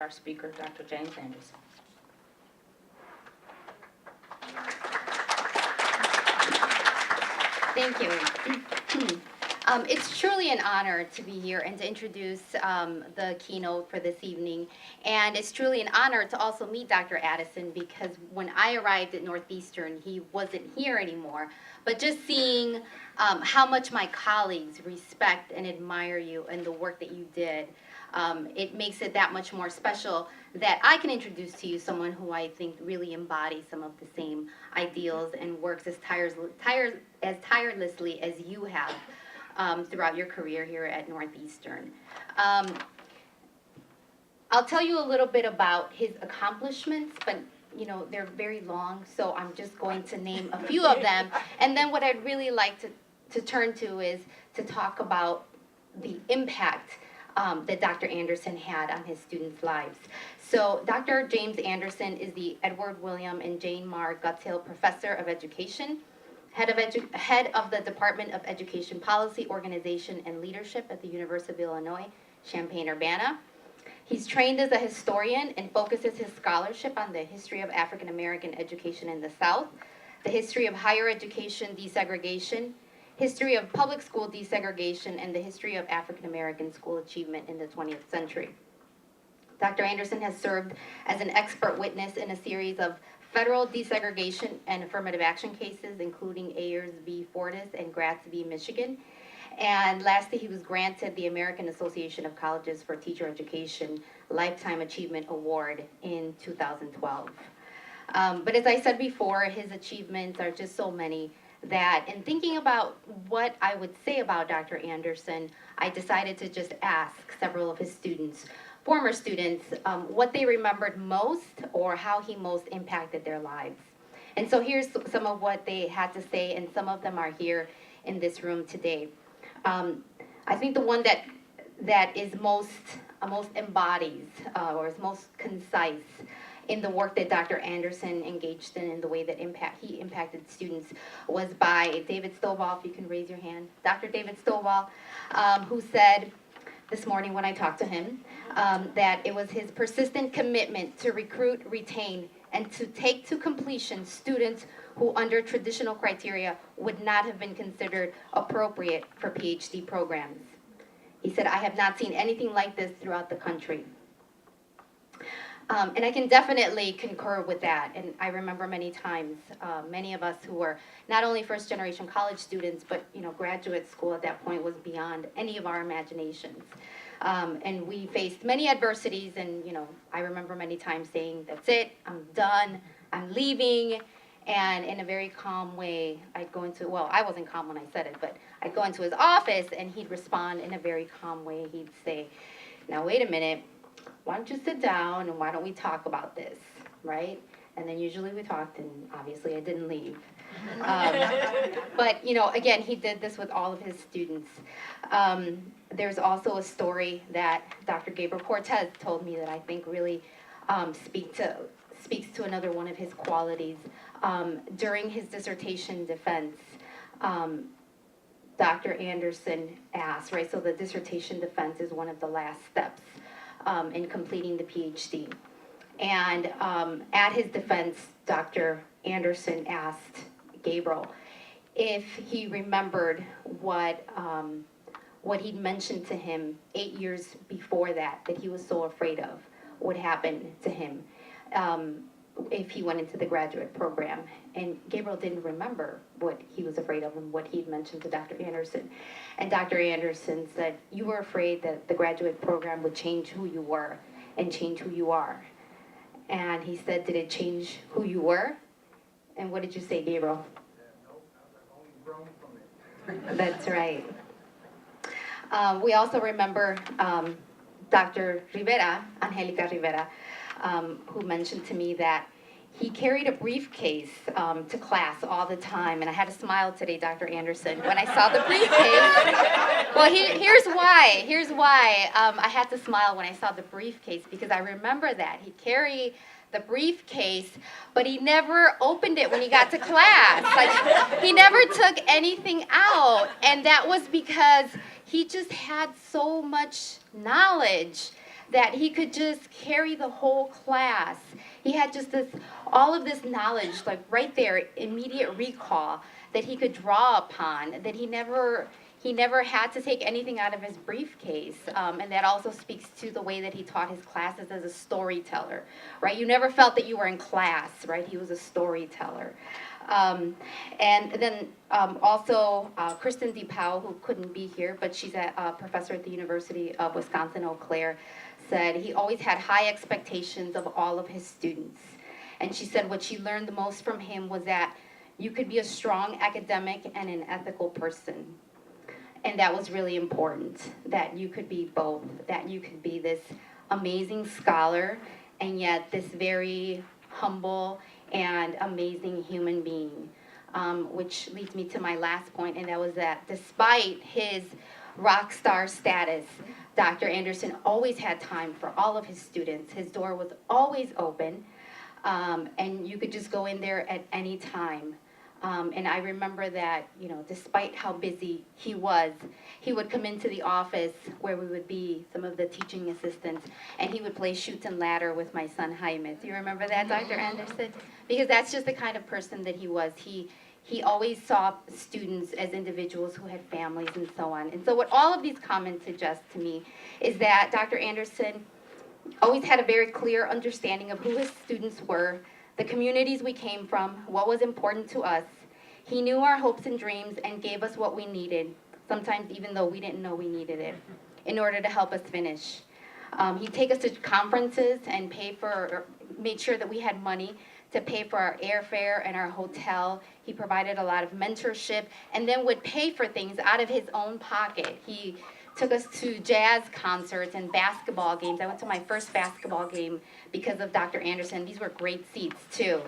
Our speaker, Dr. James Anderson. Thank you. It's truly an honor to be here and to introduce the keynote for this evening. And it's truly an honor to also meet Dr. Addison, because when I arrived at Northeastern, he wasn't here anymore. But just seeing how much my colleagues respect and admire you and the work that you did, it makes it that much more special that I can introduce to you someone who I think really embodies some of the same ideals and works as tirelessly as you have throughout your career here at Northeastern. I'll tell you a little bit about his accomplishments, but they're very long, so I'm just going to name a few of them. And then what I'd really like to turn to is to talk about the impact that Dr. Anderson had on his students' lives. So Dr. James Anderson is the Edward William and Jane Marr Guthill Professor of Education, head of the Department of Education Policy, Organization, and Leadership at the University of Illinois, Champaign-Urbana. He's trained as a historian and focuses his scholarship on the history of African American education in the South, the history of higher education desegregation, history of public school desegregation, and the history of African American school achievement in the 20th century. Dr. Anderson has served as an expert witness in a series of federal desegregation and affirmative action cases, including Ayers v. Fortis and Gratz v. Michigan. And lastly, he was granted the American Association of Colleges for Teacher Education Lifetime Achievement Award in 2012. But as I said before, his achievements are just so many that in thinking about what I would say about Dr. Anderson, I decided to just ask several of his students, former students, what they remembered most or how he most impacted their lives. And so here's some of what they had to say, and some of them are here in this room today. I think the one that is most embodies or is most concise in the work that Dr. Anderson engaged in the way that he impacted students, was by David Stovall. If you can raise your hand. Dr. David Stovall, who said this morning when I talked to him, that it was his persistent commitment to recruit, retain, and to take to completion students who under traditional criteria would not have been considered appropriate for PhD programs. He said, "I have not seen anything like this throughout the country." And I can definitely concur with that. And I remember many times, many of us who were not only first generation college students, but graduate school at that point was beyond any of our imaginations. And we faced many adversities, and I remember many times saying, "That's it, I'm done, I'm leaving." And in a very calm way, I'd go into, well, I wasn't calm when I said it, but I'd go into his office and he'd respond in a very calm way. He'd say, "Now wait a minute, why don't you sit down and why don't we talk about this," right? And then usually we talked, and obviously I didn't leave. But again, he did this with all of his students. There's also a story that Dr. Gabriel Cortez told me that I think really speaks to another one of his qualities. During his dissertation defense, Dr. Anderson asked, right, so the dissertation defense is one of the last steps in completing the PhD. And at his defense, Dr. Anderson asked Gabriel if he remembered what he'd mentioned to him 8 years before that he was so afraid of would happen to him if he went into the graduate program. And Gabriel didn't remember what he was afraid of and what he'd mentioned to Dr. Anderson. And Dr. Anderson said, "You were afraid that the graduate program would change who you were and change who you are." And he said, "Did it change who you were?" And what did you say, Gabriel? No, I've only grown from it. That's right. We also remember Dr. Rivera, Angelica Rivera, who mentioned to me that he carried a briefcase to class all the time. And I had a smile today, Dr. Anderson, when I saw the briefcase. Well, here's why. I had to smile when I saw the briefcase, because I remember that. He'd carry the briefcase, but he never opened it when he got to class. Like, he never took anything out. And that was because he just had so much knowledge that he could just carry the whole class. He had just all of this knowledge, like right there, immediate recall that he could draw upon, that he never had to take anything out of his briefcase. And that also speaks to the way that he taught his classes as a storyteller, right? You never felt that you were in class, right? He was a storyteller. And then also Kristen DePauw, who couldn't be here, but she's a professor at the University of Wisconsin-Eau Claire, said he always had high expectations of all of his students. And she said what she learned the most from him was that you could be a strong academic and an ethical person. And that was really important, that you could be both, that you could be this amazing scholar and yet this very humble and amazing human being. Which leads me to my last point, and that was that despite his rock star status, Dr. Anderson always had time for all of his students. His door was always open, and you could just go in there at any time. And I remember that, you know, despite how busy he was, he would come into the office where we would be, some of the teaching assistants, and he would play Chutes and Ladder with my son Jaime. Do you remember that, Dr. Anderson? Because that's just the kind of person that he was. He always saw students as individuals who had families and so on. And so what all of these comments suggest to me is that Dr. Anderson always had a very clear understanding of who his students were, the communities we came from, what was important to us. He knew our hopes and dreams and gave us what we needed, sometimes even though we didn't know we needed it, in order to help us finish. He'd take us to conferences and made sure that we had money to pay for our airfare and our hotel. He provided a lot of mentorship and then would pay for things out of his own pocket. He took us to jazz concerts and basketball games. I went to my first basketball game because of Dr. Anderson. These were great seats, too.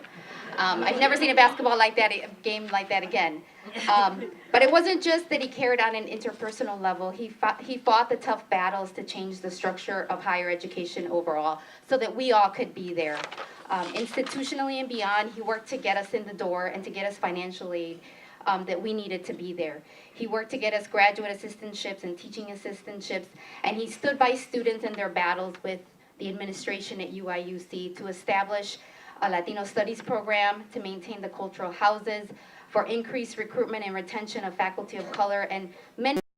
I've never seen a game like that again. But it wasn't just that he cared on an interpersonal level. He fought the tough battles to change the structure of higher education overall so that we all could be there. Institutionally and beyond, he worked to get us in the door and to get us financial aid that we needed to be there. He worked to get us graduate assistantships and teaching assistantships, and he stood by students in their battles with the administration at UIUC to establish a Latino Studies program, to maintain the cultural houses, for increased recruitment and retention of faculty of color, and many